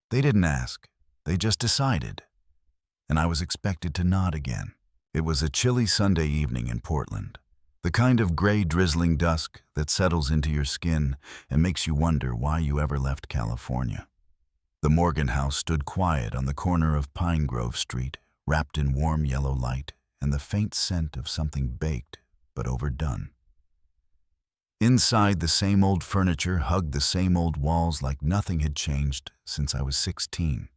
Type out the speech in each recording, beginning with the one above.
They didn't ask. They just decided. And I was expected to nod again. It was a chilly Sunday evening in Portland. The kind of gray, drizzling dusk that settles into your skin and makes you wonder why you ever left California. The Morgan house stood quiet on the corner of Pine Grove Street, wrapped in warm yellow light and the faint scent of something baked but overdone. Inside, the same old furniture hugged the same old walls like nothing had changed since I was 16,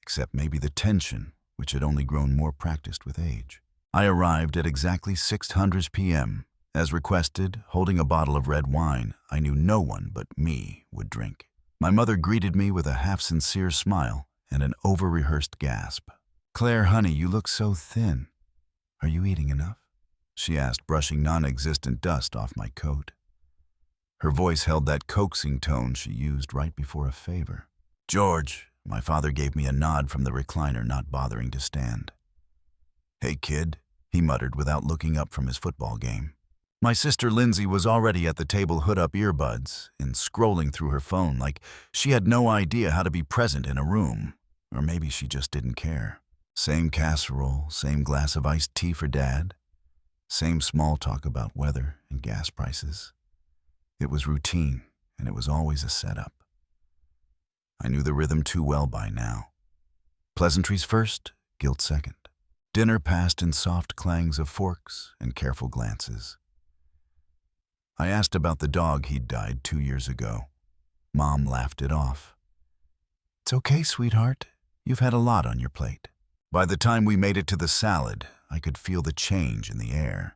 except maybe the tension, which had only grown more practiced with age. I arrived at exactly 6:00 p.m., as requested, holding a bottle of red wine I knew no one but me would drink. My mother greeted me with a half-sincere smile and an over-rehearsed gasp. "Claire, honey, you look so thin. Are you eating enough?" she asked, brushing non-existent dust off my coat. Her voice held that coaxing tone she used right before a favor. "George," my father gave me a nod from the recliner, not bothering to stand. "Hey, kid," he muttered without looking up from his football game. My sister Lindsay was already at the table, hood-up earbuds, and scrolling through her phone like she had no idea how to be present in a room. Or maybe she just didn't care. Same casserole, same glass of iced tea for Dad. Same small talk about weather and gas prices. It was routine, and it was always a setup. I knew the rhythm too well by now. Pleasantries first, guilt second. Dinner passed in soft clangs of forks and careful glances. I asked about the dog he'd died 2 years ago. Mom laughed it off. "It's okay, sweetheart. You've had a lot on your plate." By the time we made it to the salad, I could feel the change in the air,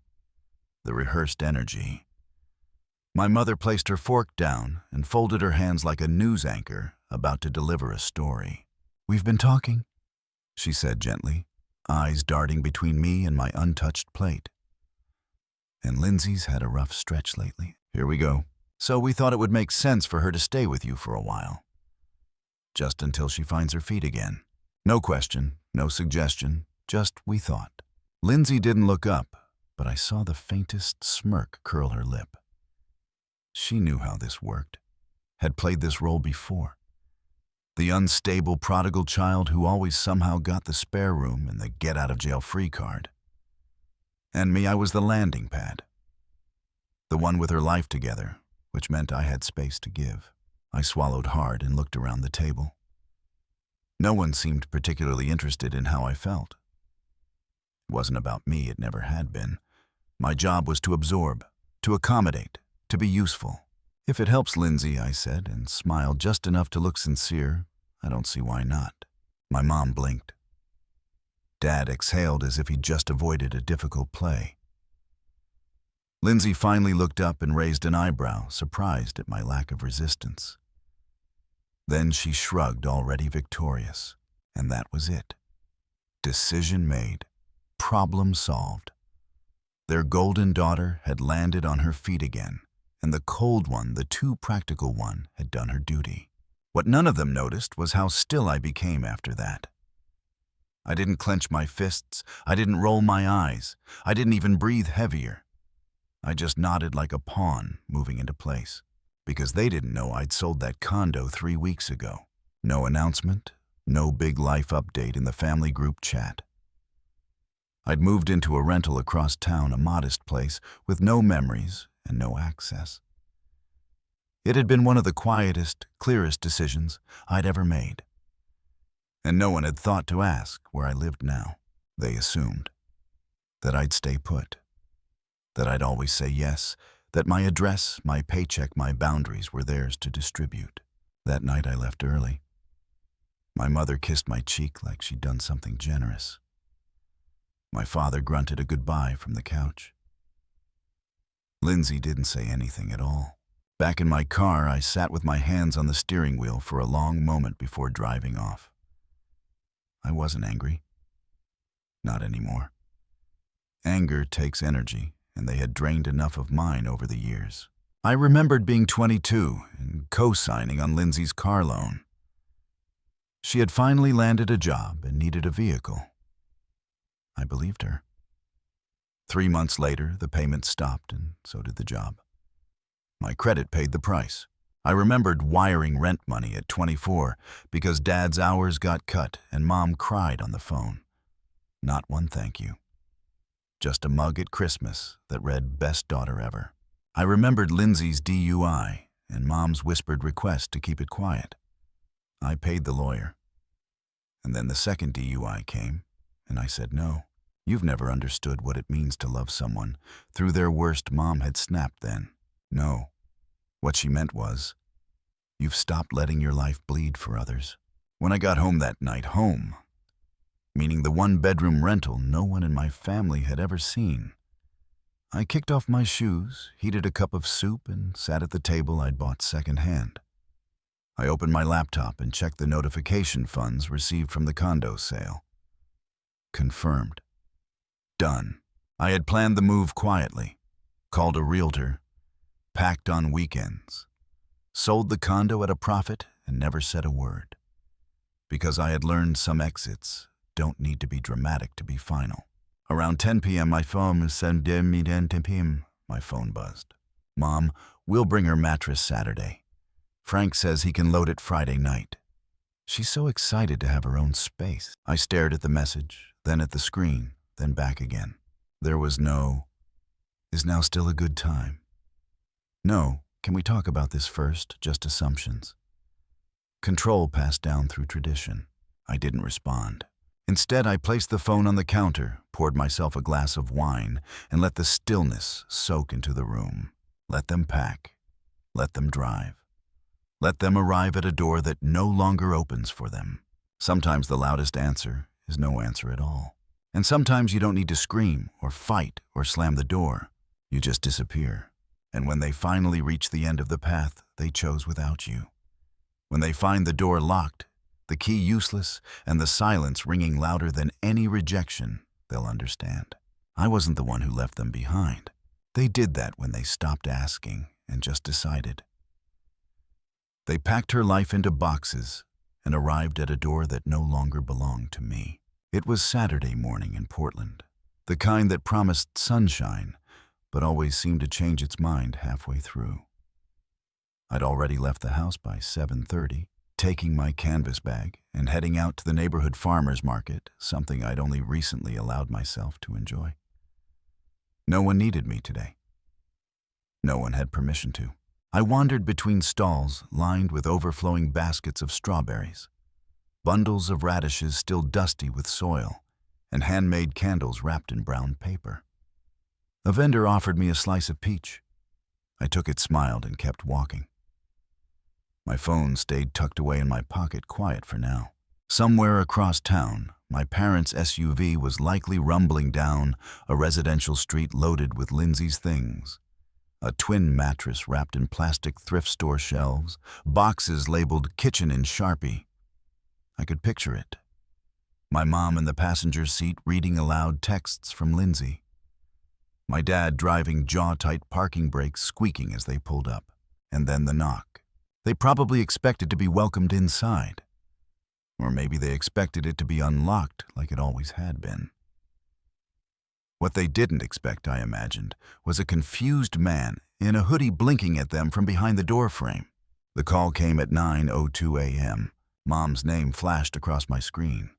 the rehearsed energy. My mother placed her fork down and folded her hands like a news anchor about to deliver a story. "We've been talking," she said gently, eyes darting between me and my untouched plate. "And Lindsay's had a rough stretch lately. Here we go. So we thought it would make sense for her to stay with you for a while. Just until she finds her feet again. No question, no suggestion, just we thought." Lindsay didn't look up, but I saw the faintest smirk curl her lip. She knew how this worked, had played this role before. The unstable prodigal child who always somehow got the spare room and the get-out-of-jail-free card. And me, I was the landing pad. The one with her life together, which meant I had space to give. I swallowed hard and looked around the table. No one seemed particularly interested in how I felt. It wasn't about me, it never had been. My job was to absorb, to accommodate, to be useful. "If it helps Lindsay," I said, and smiled just enough to look sincere, "I don't see why not." My mom blinked. Dad exhaled as if he'd just avoided a difficult play. Lindsay finally looked up and raised an eyebrow, surprised at my lack of resistance. Then she shrugged, already victorious, and that was it. Decision made. Problem solved. Their golden daughter had landed on her feet again, and the cold one, the too practical one, had done her duty. What none of them noticed was how still I became after that. I didn't clench my fists, I didn't roll my eyes, I didn't even breathe heavier. I just nodded like a pawn moving into place, because they didn't know I'd sold that condo 3 weeks ago. No announcement, no big life update in the family group chat. I'd moved into a rental across town, a modest place with no memories and no access. It had been one of the quietest, clearest decisions I'd ever made. And no one had thought to ask where I lived now. They assumed that I'd stay put, that I'd always say yes, that my address, my paycheck, my boundaries were theirs to distribute. That night I left early. My mother kissed my cheek like she'd done something generous. My father grunted a goodbye from the couch. Lindsay didn't say anything at all. Back in my car, I sat with my hands on the steering wheel for a long moment before driving off. I wasn't angry. Not anymore. Anger takes energy, and they had drained enough of mine over the years. I remembered being 22 and co-signing on Lindsay's car loan. She had finally landed a job and needed a vehicle. I believed her. 3 months later, the payment stopped, and so did the job. My credit paid the price. I remembered wiring rent money at 24 because Dad's hours got cut and Mom cried on the phone. Not one thank you. Just a mug at Christmas that read "Best Daughter Ever." I remembered Lindsay's DUI and Mom's whispered request to keep it quiet. I paid the lawyer. And then the second DUI came, and I said no. You've never understood what it means to love someone. Through their worst, Mom had snapped then. No. What she meant was, you've stopped letting your life bleed for others. When I got home that night, home, meaning the one-bedroom rental no one in my family had ever seen, I kicked off my shoes, heated a cup of soup, and sat at the table I'd bought secondhand. I opened my laptop and checked the notification funds received from the condo sale. Confirmed. Done. I had planned the move quietly, called a realtor, packed on weekends, sold the condo at a profit, and never said a word. Because I had learned some exits don't need to be dramatic to be final. Around 10 p.m. my phone buzzed. Mom, we'll bring her mattress Saturday. Frank says he can load it Friday night. She's so excited to have her own space. I stared at the message, then at the screen, then back again. There was no, "Is now still a good time?" No, "Can we talk about this first?" Just assumptions. Control passed down through tradition. I didn't respond. Instead, I placed the phone on the counter, poured myself a glass of wine, and let the stillness soak into the room. Let them pack. Let them drive. Let them arrive at a door that no longer opens for them. Sometimes the loudest answer is no answer at all. And sometimes you don't need to scream or fight or slam the door. You just disappear. And when they finally reach the end of the path they chose without you, when they find the door locked, the key useless, and the silence ringing louder than any rejection, they'll understand. I wasn't the one who left them behind. They did that when they stopped asking and just decided. They packed her life into boxes and arrived at a door that no longer belonged to me. It was Saturday morning in Portland, the kind that promised sunshine, but always seemed to change its mind halfway through. I'd already left the house by 7:30, taking my canvas bag and heading out to the neighborhood farmer's market, something I'd only recently allowed myself to enjoy. No one needed me today. No one had permission to. I wandered between stalls lined with overflowing baskets of strawberries, bundles of radishes still dusty with soil, and handmade candles wrapped in brown paper. A vendor offered me a slice of peach. I took it, smiled, and kept walking. My phone stayed tucked away in my pocket, quiet for now. Somewhere across town, my parents' SUV was likely rumbling down a residential street loaded with Lindsay's things. A twin mattress wrapped in plastic thrift store shelves, boxes labeled "kitchen" in Sharpie. I could picture it. My mom in the passenger seat reading aloud texts from Lindsay. My dad driving jaw-tight, parking brakes squeaking as they pulled up. And then the knock. They probably expected to be welcomed inside. Or maybe they expected it to be unlocked like it always had been. What they didn't expect, I imagined, was a confused man in a hoodie blinking at them from behind the doorframe. The call came at 9:02 a.m. Mom's name flashed across my screen.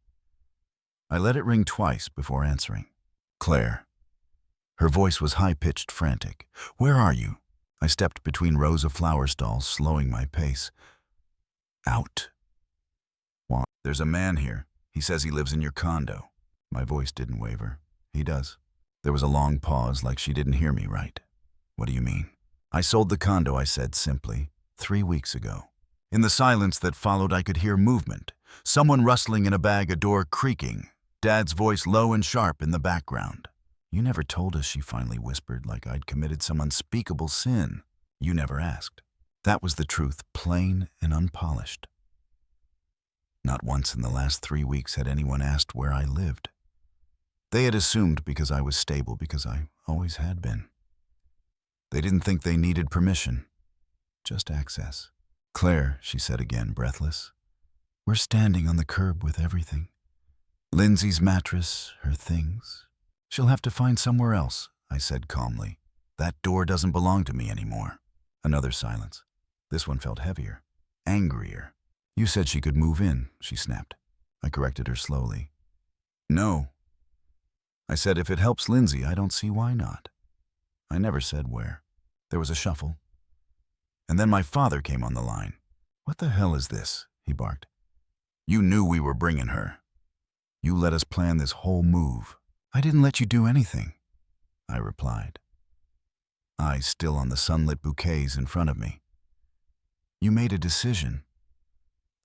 I let it ring twice before answering. Claire. Her voice was high-pitched, frantic. "Where are you?" I stepped between rows of flower stalls, slowing my pace. "Out." "What?" "There's a man here. He says he lives in your condo." My voice didn't waver. "He does." There was a long pause, like she didn't hear me right. "What do you mean?" "I sold the condo," I said simply, 3 weeks ago. In the silence that followed, I could hear movement. Someone rustling in a bag, a door creaking. Dad's voice low and sharp in the background. "You never told us," she finally whispered, like I'd committed some unspeakable sin. "You never asked." That was the truth, plain and unpolished. Not once in the last 3 weeks had anyone asked where I lived. They had assumed because I was stable, because I always had been. They didn't think they needed permission, just access. "Claire," she said again, breathless, "we're standing on the curb with everything. Lindsay's mattress, her things. She'll have to find somewhere else," I said calmly. "That door doesn't belong to me anymore." Another silence. This one felt heavier, angrier. You said she could move in, she snapped. I corrected her slowly. No. I said if it helps Lindsay, I don't see why not. I never said where. There was a shuffle. And then my father came on the line. What the hell is this? He barked. You knew we were bringing her. You let us plan this whole move. I didn't let you do anything, I replied, eyes still on the sunlit bouquets in front of me. You made a decision.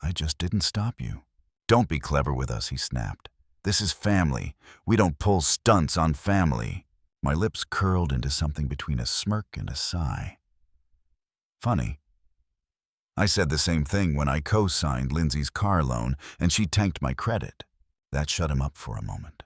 I just didn't stop you. Don't be clever with us, he snapped. This is family. We don't pull stunts on family. My lips curled into something between a smirk and a sigh. Funny. I said the same thing when I co-signed Lindsay's car loan and she tanked my credit. That shut him up for a moment.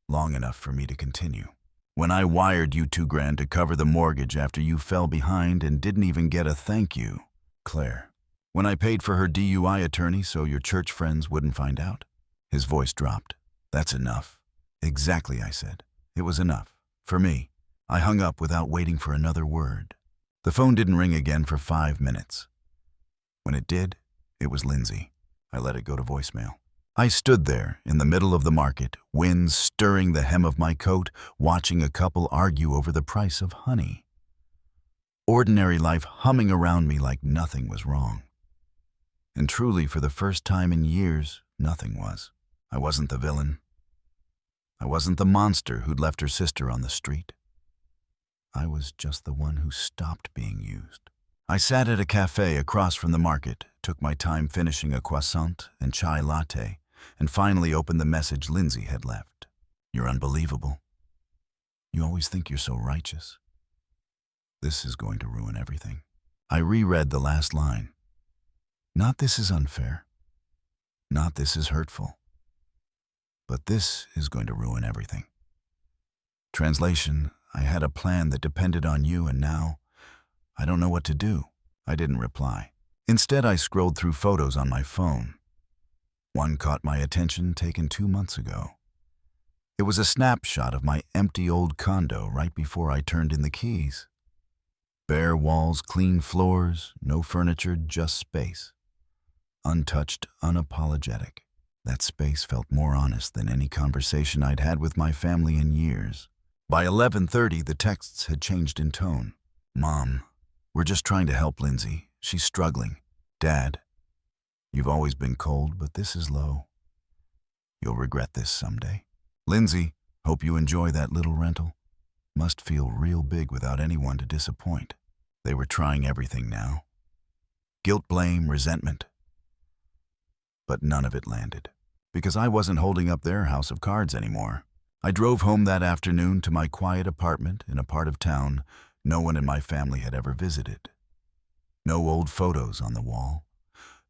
Long enough for me to continue. When I wired you $2,000 to cover the mortgage after you fell behind and didn't even get a thank you, Claire. When I paid for her DUI attorney so your church friends wouldn't find out. His voice dropped. That's enough. Exactly, I said. It was enough. For me. I hung up without waiting for another word. The phone didn't ring again for 5 minutes. When it did, it was Lindsay. I let it go to voicemail. I stood there in the middle of the market, wind stirring the hem of my coat, watching a couple argue over the price of honey. Ordinary life humming around me like nothing was wrong. And truly, for the first time in years, nothing was. I wasn't the villain. I wasn't the monster who'd left her sister on the street. I was just the one who stopped being used. I sat at a cafe across from the market, took my time finishing a croissant and chai latte, and finally opened the message Lindsay had left. You're unbelievable. You always think you're so righteous. This is going to ruin everything. I reread the last line. Not this is unfair. Not this is hurtful. But this is going to ruin everything. Translation, I had a plan that depended on you and now I don't know what to do. I didn't reply. Instead, I scrolled through photos on my phone. One caught my attention, taken 2 months ago. It was a snapshot of my empty old condo right before I turned in the keys. Bare walls, clean floors, no furniture, just space. Untouched, unapologetic. That space felt more honest than any conversation I'd had with my family in years. By 11:30, the texts had changed in tone. Mom, we're just trying to help Lindsay. She's struggling. Dad, you've always been cold, but this is low. You'll regret this someday. Lindsay, hope you enjoy that little rental. Must feel real big without anyone to disappoint. They were trying everything now. Guilt, blame, resentment. But none of it landed, because I wasn't holding up their house of cards anymore. I drove home that afternoon to my quiet apartment in a part of town no one in my family had ever visited. No old photos on the wall.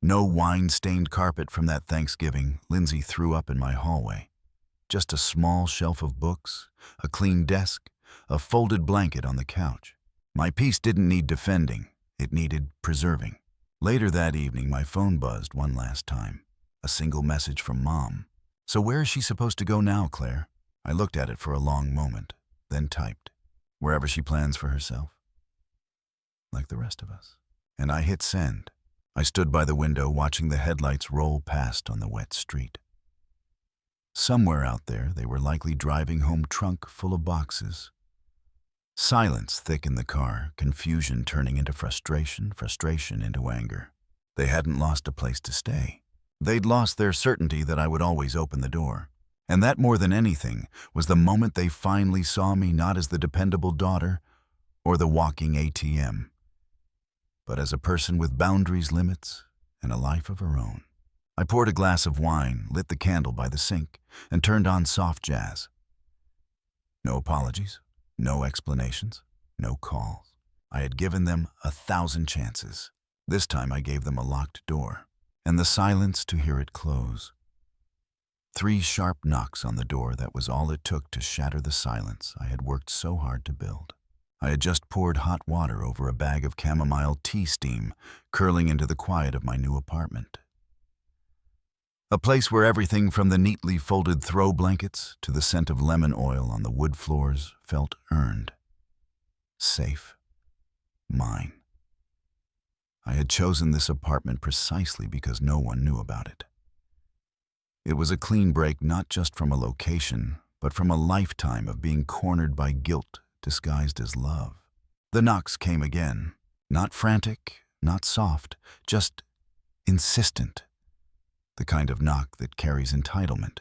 No wine-stained carpet from that Thanksgiving Lindsay threw up in my hallway. Just a small shelf of books, a clean desk, a folded blanket on the couch. My peace didn't need defending. It needed preserving. Later that evening, my phone buzzed one last time. A single message from Mom. So where is she supposed to go now, Claire? I looked at it for a long moment, then typed, wherever she plans for herself. Like the rest of us. And I hit send. I stood by the window watching the headlights roll past on the wet street. Somewhere out there, they were likely driving home trunk full of boxes. Silence thick in the car, confusion turning into frustration, frustration into anger. They hadn't lost a place to stay. They'd lost their certainty that I would always open the door. And that, more than anything, was the moment they finally saw me not as the dependable daughter or the walking ATM, but as a person with boundaries, limits, and a life of her own. I poured a glass of wine, lit the candle by the sink, and turned on soft jazz. No apologies, no explanations, no calls. I had given them 1,000 chances. This time I gave them a locked door, and the silence to hear it close. 3 sharp knocks on the door, that was all it took to shatter the silence I had worked so hard to build. I had just poured hot water over a bag of chamomile tea steam, curling into the quiet of my new apartment. A place where everything from the neatly folded throw blankets to the scent of lemon oil on the wood floors felt earned. Safe. Mine. I had chosen this apartment precisely because no one knew about it. It was a clean break not just from a location, but from a lifetime of being cornered by guilt disguised as love. The knocks came again, not frantic, not soft, just insistent. The kind of knock that carries entitlement.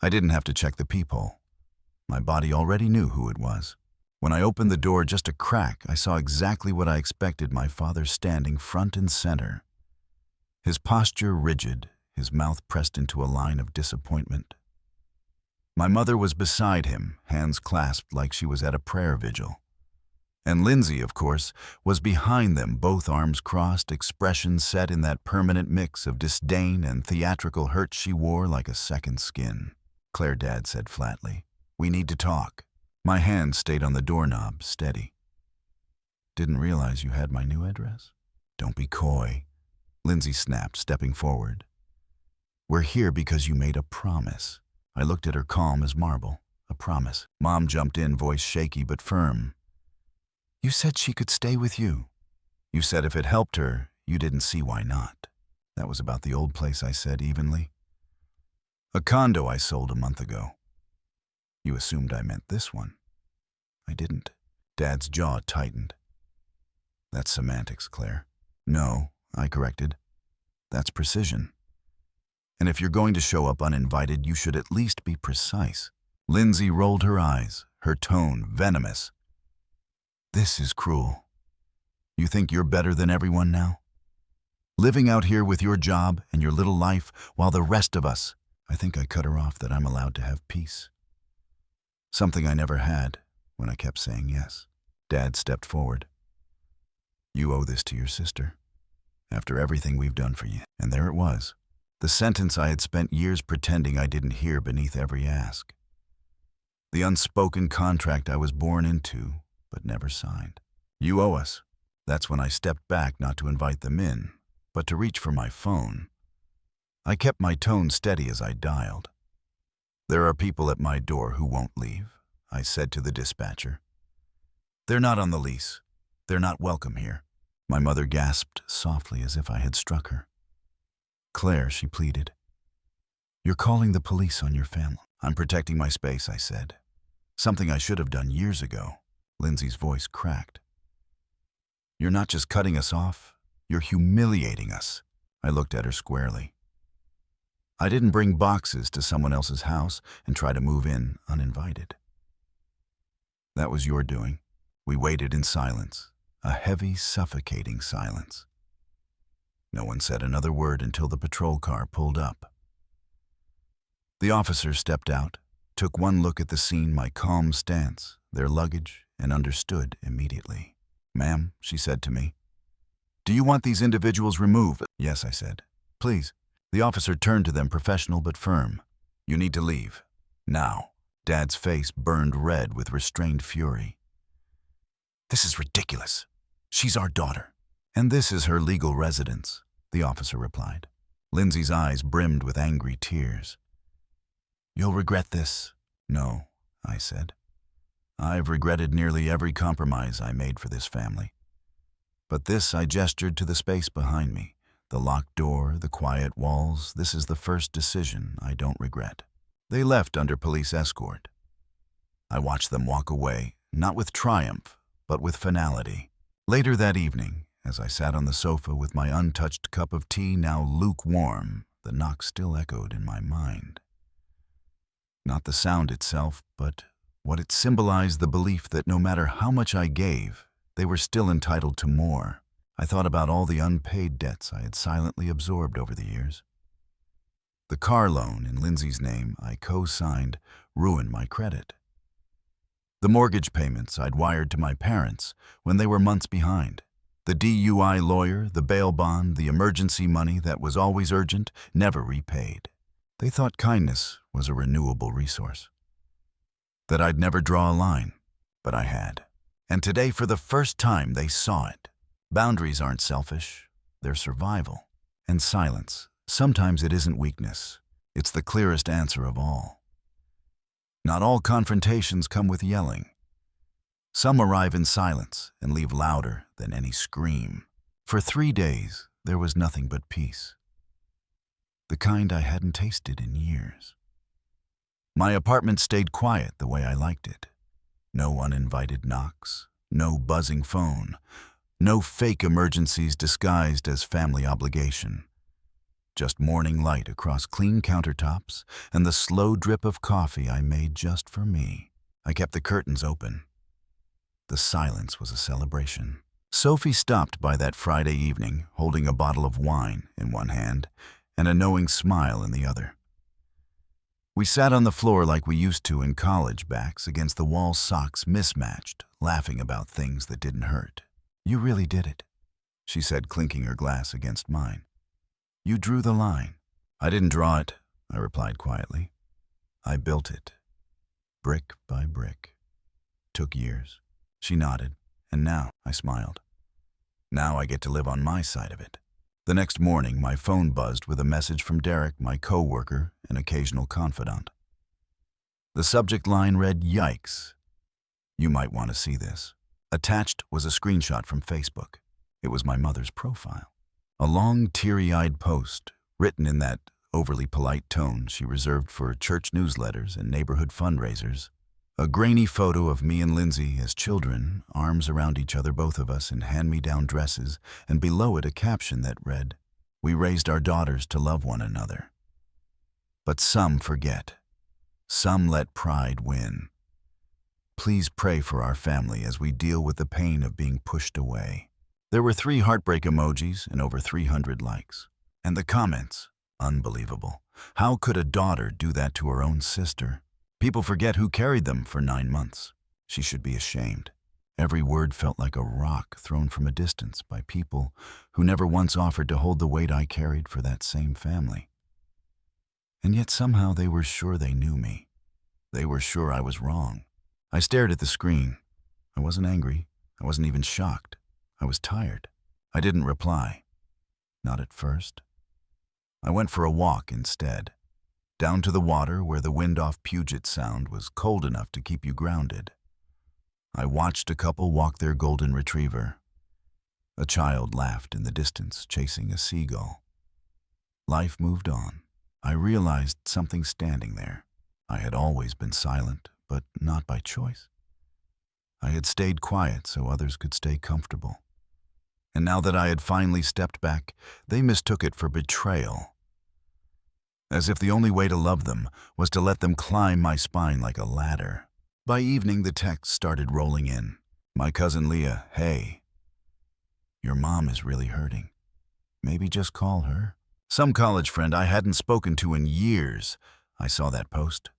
I didn't have to check the peephole. My body already knew who it was. When I opened the door just a crack, I saw exactly what I expected, my father standing front and center. His posture rigid, his mouth pressed into a line of disappointment. My mother was beside him, hands clasped like she was at a prayer vigil. And Lindsay, of course, was behind them, both arms crossed, expression set in that permanent mix of disdain and theatrical hurt she wore like a second skin. Claire, Dad said flatly, "We need to talk." My hand stayed on the doorknob, steady. "Didn't realize you had my new address." "Don't be coy," Lindsay snapped, stepping forward. "We're here because you made a promise." I looked at her, calm as marble. "A promise." Mom jumped in, voice shaky but firm. "You said she could stay with you. You said if it helped her, you didn't see why not." "That was about the old place," I said evenly. "A condo I sold a month ago." "You assumed I meant this one." "I didn't." Dad's jaw tightened. "That's semantics, Claire." "No," I corrected. "That's precision. And if you're going to show up uninvited, you should at least be precise." Lindsay rolled her eyes, her tone venomous. "This is cruel. You think you're better than everyone now? Living out here with your job and your little life while the rest of us—" I think I cut her off that I'm allowed to have peace. Something I never had when I kept saying yes. Dad stepped forward. "You owe this to your sister, after everything we've done for you." And there it was, the sentence I had spent years pretending I didn't hear beneath every ask. The unspoken contract I was born into, but never signed. "You owe us." That's when I stepped back, not to invite them in, but to reach for my phone. I kept my tone steady as I dialed. "There are people at my door who won't leave," I said to the dispatcher. "They're not on the lease. They're not welcome here." My mother gasped softly as if I had struck her. "Claire," she pleaded, "you're calling the police on your family." "I'm protecting my space," I said. "Something I should have done years ago." Lindsay's voice cracked. "You're not just cutting us off, you're humiliating us." I looked at her squarely. I didn't bring boxes to someone else's house and try to move in uninvited. That was your doing. We waited in silence, a heavy, suffocating silence. No one said another word until the patrol car pulled up. The officers stepped out, took one look at the scene, my calm stance, their luggage, and understood immediately. "Ma'am," she said to me, "do you want these individuals removed?" "Yes," I said. "Please." The officer turned to them, professional but firm. "You need to leave. Now." Dad's face burned red with restrained fury. "This is ridiculous. She's our daughter." "And this is her legal residence," the officer replied. Lindsay's eyes brimmed with angry tears. "You'll regret this." "No," I said. "I've regretted nearly every compromise I made for this family. But this," I gestured to the space behind me. The locked door, the quiet walls, "this is the first decision I don't regret." They left under police escort. I watched them walk away, not with triumph, but with finality. Later that evening, as I sat on the sofa with my untouched cup of tea now lukewarm, the knock still echoed in my mind. Not the sound itself, but what it symbolized, the belief that no matter how much I gave, they were still entitled to more. I thought about all the unpaid debts I had silently absorbed over the years. The car loan in Lindsay's name I co-signed ruined my credit. The mortgage payments I'd wired to my parents when they were months behind. The DUI lawyer, the bail bond, the emergency money that was always urgent, never repaid. They thought kindness was a renewable resource. That I'd never draw a line, but I had. And today, for the first time, they saw it. Boundaries aren't selfish, they're survival. And silence, sometimes it isn't weakness. It's the clearest answer of all. Not all confrontations come with yelling. Some arrive in silence and leave louder than any scream. For 3 days, there was nothing but peace. The kind I hadn't tasted in years. My apartment stayed quiet the way I liked it. No uninvited knocks, no buzzing phone, no fake emergencies disguised as family obligation. Just morning light across clean countertops and the slow drip of coffee I made just for me. I kept the curtains open. The silence was a celebration. Sophie stopped by that Friday evening, holding a bottle of wine in one hand and a knowing smile in the other. We sat on the floor like we used to in college, backs against the wall, socks mismatched, laughing about things that didn't hurt. "You really did it," she said, clinking her glass against mine. "You drew the line." "I didn't draw it," I replied quietly. "I built it, brick by brick. Took years." She nodded, and now, I smiled. Now I get to live on my side of it. The next morning, my phone buzzed with a message from Derek, my co-worker and occasional confidant. The subject line read, "Yikes. You might want to see this." Attached was a screenshot from Facebook. It was my mother's profile. A long, teary-eyed post, written in that overly polite tone she reserved for church newsletters and neighborhood fundraisers. A grainy photo of me and Lindsay as children, arms around each other, both of us in hand-me-down dresses, and below it a caption that read, "We raised our daughters to love one another. But some forget. Some let pride win. Please pray for our family as we deal with the pain of being pushed away." There were 3 heartbreak emojis and over 300 likes. And the comments, unbelievable. How could a daughter do that to her own sister? People forget who carried them for 9 months. She should be ashamed. Every word felt like a rock thrown from a distance by people who never once offered to hold the weight I carried for that same family. And yet somehow they were sure they knew me. They were sure I was wrong. I stared at the screen. I wasn't angry. I wasn't even shocked. I was tired. I didn't reply. Not at first. I went for a walk instead. Down to the water where the wind off Puget Sound was cold enough to keep you grounded. I watched a couple walk their golden retriever. A child laughed in the distance, chasing a seagull. Life moved on. I realized something standing there. I had always been silent, but not by choice. I had stayed quiet so others could stay comfortable. And now that I had finally stepped back, they mistook it for betrayal. As if the only way to love them was to let them climb my spine like a ladder. By evening, the texts started rolling in. My cousin Leah, "Hey, your mom is really hurting. Maybe just call her." Some college friend I hadn't spoken to in years. I saw that post.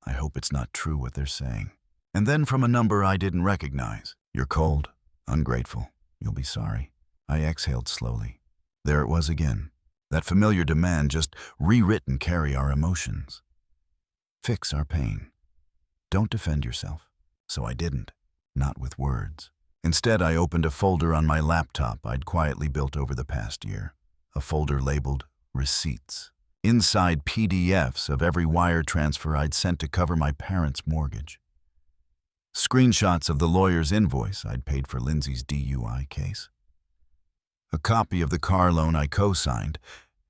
I hope it's not true what they're saying. And then from a number I didn't recognize. "You're cold, ungrateful, you'll be sorry." I exhaled slowly. There it was again. That familiar demand, just rewritten, "Carry our emotions. Fix our pain. Don't defend yourself." So I didn't, not with words. Instead, I opened a folder on my laptop I'd quietly built over the past year. A folder labeled Receipts. Inside, PDFs of every wire transfer I'd sent to cover my parents' mortgage. Screenshots of the lawyer's invoice I'd paid for Lindsay's DUI case. A copy of the car loan I co-signed,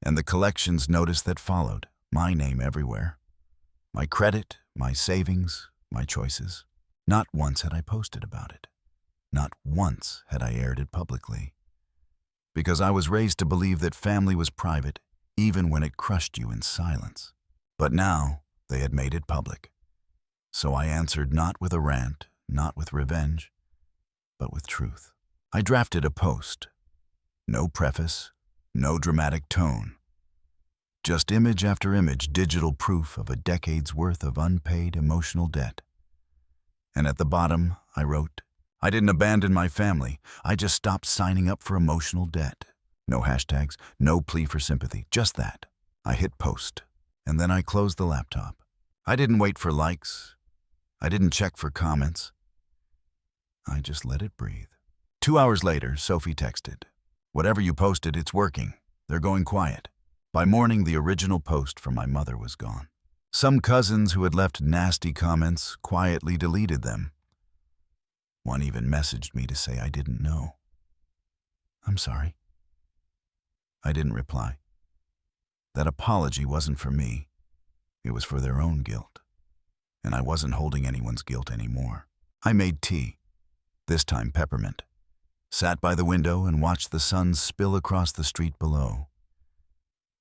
and the collections notice that followed, my name everywhere. My credit, my savings, my choices. Not once had I posted about it. Not once had I aired it publicly. Because I was raised to believe that family was private, even when it crushed you in silence. But now, they had made it public. So I answered not with a rant, not with revenge, but with truth. I drafted a post. No preface, no dramatic tone. Just image after image, digital proof of a decade's worth of unpaid emotional debt. And at the bottom, I wrote, "I didn't abandon my family. I just stopped signing up for emotional debt." No hashtags, no plea for sympathy, just that. I hit post, and then I closed the laptop. I didn't wait for likes. I didn't check for comments. I just let it breathe. 2 hours later, Sophie texted, "Whatever you posted, it's working. They're going quiet." By morning, the original post from my mother was gone. Some cousins who had left nasty comments quietly deleted them. One even messaged me to say I didn't know. I'm sorry. I didn't reply. That apology wasn't for me. It was for their own guilt. And I wasn't holding anyone's guilt anymore. I made tea, this time peppermint, sat by the window and watched the sun spill across the street below.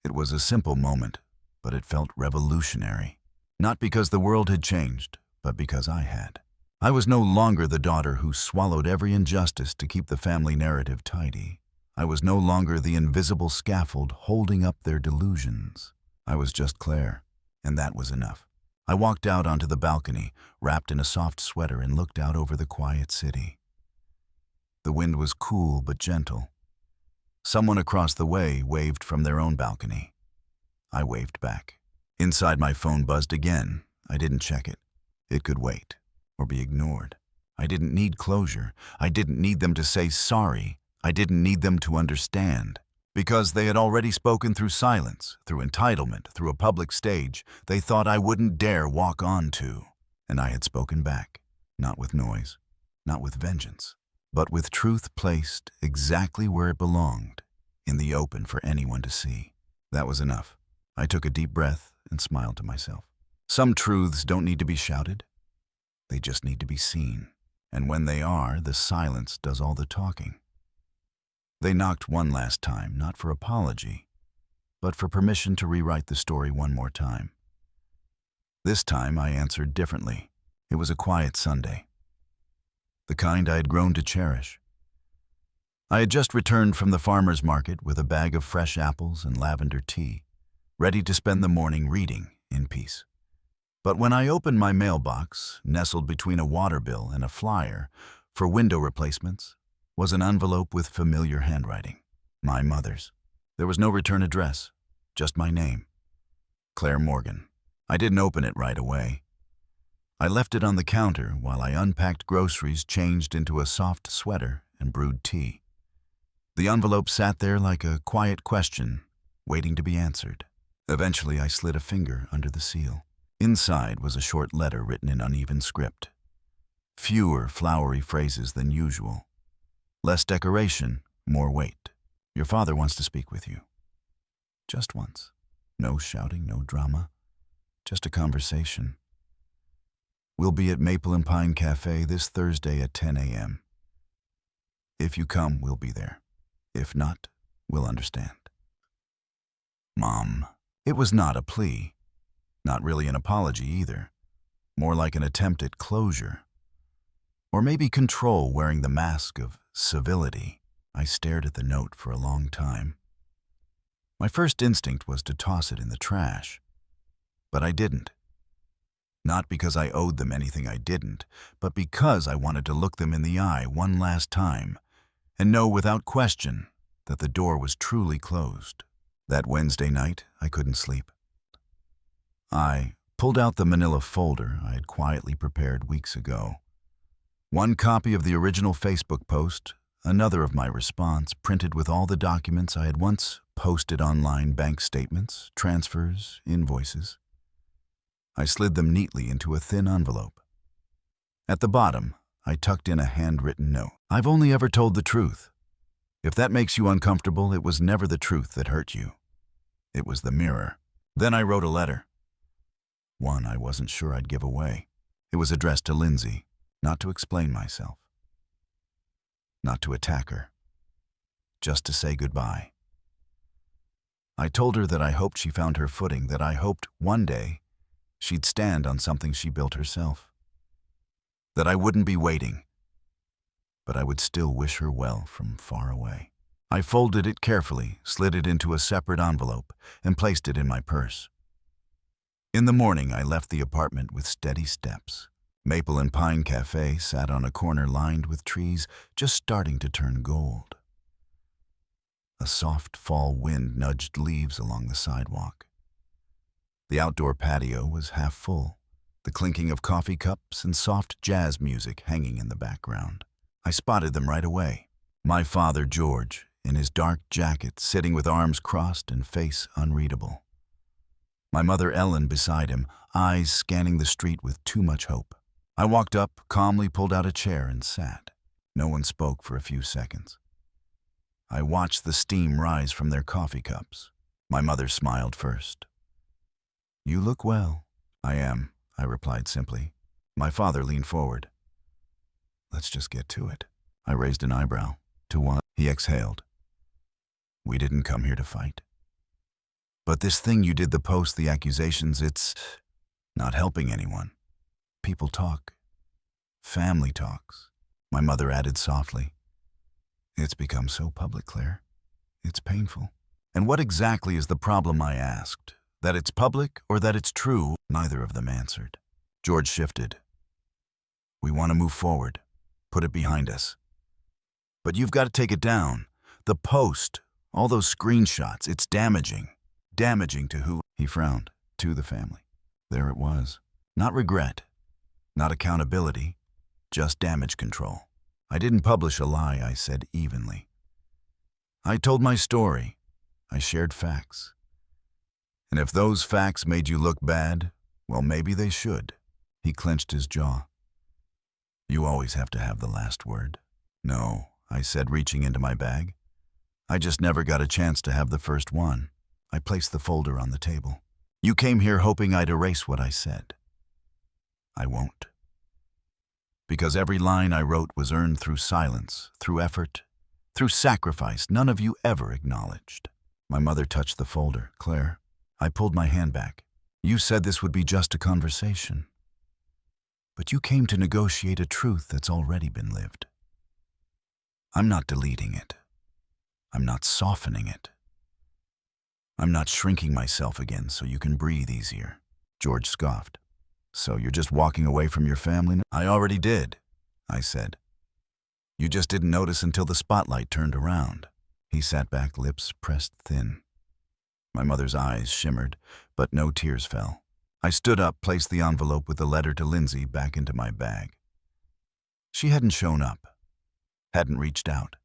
It was a simple moment, but it felt revolutionary. Not because the world had changed, but because I had. I was no longer the daughter who swallowed every injustice to keep the family narrative tidy. I was no longer the invisible scaffold holding up their delusions. I was just Claire, and that was enough. I walked out onto the balcony, wrapped in a soft sweater, and looked out over the quiet city. The wind was cool but gentle. Someone across the way waved from their own balcony. I waved back. Inside, my phone buzzed again. I didn't check it. It could wait, or be ignored. I didn't need closure. I didn't need them to say sorry. I didn't need them to understand. Because they had already spoken through silence, through entitlement, through a public stage, they thought I wouldn't dare walk on to. And I had spoken back, not with noise, not with vengeance, but with truth placed exactly where it belonged, in the open for anyone to see. That was enough. I took a deep breath and smiled to myself. Some truths don't need to be shouted. They just need to be seen. And when they are, the silence does all the talking. They knocked one last time, not for apology, but for permission to rewrite the story one more time. This time I answered differently. It was a quiet Sunday, the kind I had grown to cherish. I had just returned from the farmer's market with a bag of fresh apples and lavender tea, ready to spend the morning reading in peace. But when I opened my mailbox, nestled between a water bill and a flyer for window replacements, was an envelope with familiar handwriting, my mother's. There was no return address, just my name, Claire Morgan. I didn't open it right away. I left it on the counter while I unpacked groceries, changed into a soft sweater, and brewed tea. The envelope sat there like a quiet question, waiting to be answered. Eventually, I slid a finger under the seal. Inside was a short letter written in uneven script. Fewer flowery phrases than usual. Less decoration, more weight. Your father wants to speak with you. Just once. No shouting, no drama. Just a conversation. We'll be at Maple and Pine Cafe this Thursday at 10 a.m. If you come, we'll be there. If not, we'll understand. Mom. It was not a plea. Not really an apology either. More like an attempt at closure. Or maybe control wearing the mask of civility. I stared at the note for a long time. My first instinct was to toss it in the trash. But I didn't. Not because I owed them anything I didn't, but because I wanted to look them in the eye one last time and know without question that the door was truly closed. That Wednesday night, I couldn't sleep. I pulled out the manila folder I had quietly prepared weeks ago. One copy of the original Facebook post, another of my response, printed with all the documents I had once posted online: bank statements, transfers, invoices. I slid them neatly into a thin envelope. At the bottom, I tucked in a handwritten note. I've only ever told the truth. If that makes you uncomfortable, it was never the truth that hurt you. It was the mirror. Then I wrote a letter. One I wasn't sure I'd give away. It was addressed to Lindsay, not to explain myself. Not to attack her. Just to say goodbye. I told her that I hoped she found her footing, that I hoped one day she'd stand on something she built herself. That I wouldn't be waiting, but I would still wish her well from far away. I folded it carefully, slid it into a separate envelope, and placed it in my purse. In the morning, I left the apartment with steady steps. Maple and Pine Cafe sat on a corner lined with trees just starting to turn gold. A soft fall wind nudged leaves along the sidewalk. The outdoor patio was half full, the clinking of coffee cups and soft jazz music hanging in the background. I spotted them right away. My father, George, in his dark jacket, sitting with arms crossed and face unreadable. My mother, Ellen, beside him, eyes scanning the street with too much hope. I walked up, calmly pulled out a chair and sat. No one spoke for a few seconds. I watched the steam rise from their coffee cups. My mother smiled first. "You look well." "I am," I replied simply. My father leaned forward. "Let's just get to it." I raised an eyebrow. "To what?" He exhaled. "We didn't come here to fight. But this thing you did, the post, the accusations, it's not helping anyone. People talk. Family talks." My mother added softly. "It's become so public, Claire. It's painful." "And what exactly is the problem?" I asked. "That it's public or that it's true?" Neither of them answered. George shifted. "We want to move forward. Put it behind us. But you've got to take it down. The post, all those screenshots, it's damaging. Damaging to who?" He frowned. "To the family." There it was. Not regret, not accountability, just damage control. "I didn't publish a lie," I said evenly. "I told my story. I shared facts. And if those facts made you look bad, well, maybe they should." He clenched his jaw. "You always have to have the last word." "No," I said, reaching into my bag. "I just never got a chance to have the first one." I placed the folder on the table. "You came here hoping I'd erase what I said. I won't. Because every line I wrote was earned through silence, through effort, through sacrifice none of you ever acknowledged." My mother touched the folder. "Claire," I pulled my hand back. "You said this would be just a conversation. But you came to negotiate a truth that's already been lived. I'm not deleting it. I'm not softening it. I'm not shrinking myself again so you can breathe easier." George scoffed. "So you're just walking away from your family?" "I already did," I said. "You just didn't notice until the spotlight turned around." He sat back, lips pressed thin. My mother's eyes shimmered, but no tears fell. I stood up, placed the envelope with the letter to Lindsay back into my bag. She hadn't shown up, hadn't reached out.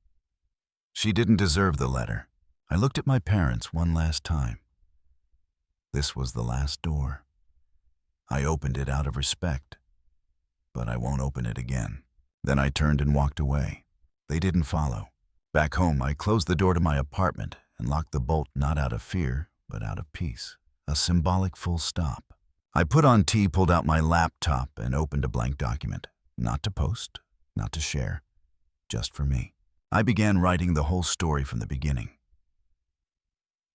She didn't deserve the letter. I looked at my parents one last time. This was the last door. I opened it out of respect, but I won't open it again. Then I turned and walked away. They didn't follow. Back home, I closed the door to my apartment and locked the bolt not out of fear, but out of peace. A symbolic full stop. I put on tea, pulled out my laptop, and opened a blank document. Not to post, not to share, just for me. I began writing the whole story from the beginning.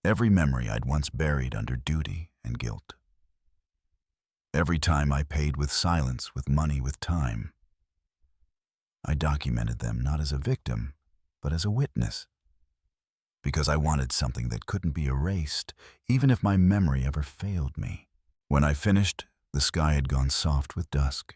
Every memory I'd once buried under duty and guilt. Every time I paid with silence, with money, with time. I documented them not as a victim, but as a witness. Because I wanted something that couldn't be erased, even if my memory ever failed me. When I finished, the sky had gone soft with dusk.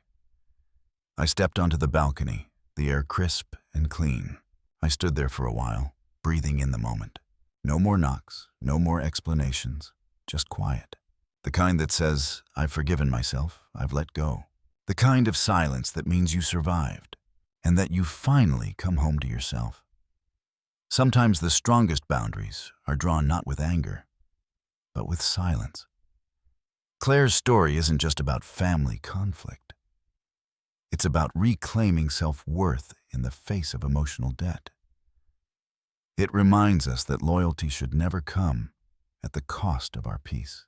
I stepped onto the balcony, the air crisp and clean. I stood there for a while, breathing in the moment. No more knocks, no more explanations, just quiet. The kind that says, I've forgiven myself, I've let go. The kind of silence that means you survived, and that you've finally come home to yourself. Sometimes the strongest boundaries are drawn not with anger, but with silence. Claire's story isn't just about family conflict. It's about reclaiming self-worth in the face of emotional debt. It reminds us that loyalty should never come at the cost of our peace,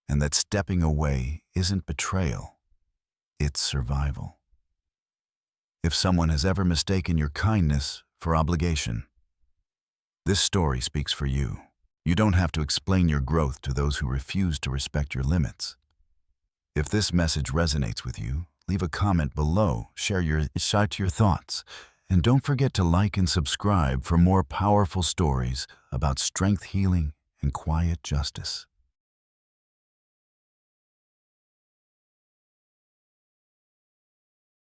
and that stepping away isn't betrayal, it's survival. If someone has ever mistaken your kindness for obligation, this story speaks for you. You don't have to explain your growth to those who refuse to respect your limits. If this message resonates with you, leave a comment below, share your thoughts, and don't forget to like and subscribe for more powerful stories about strength, healing, and quiet justice.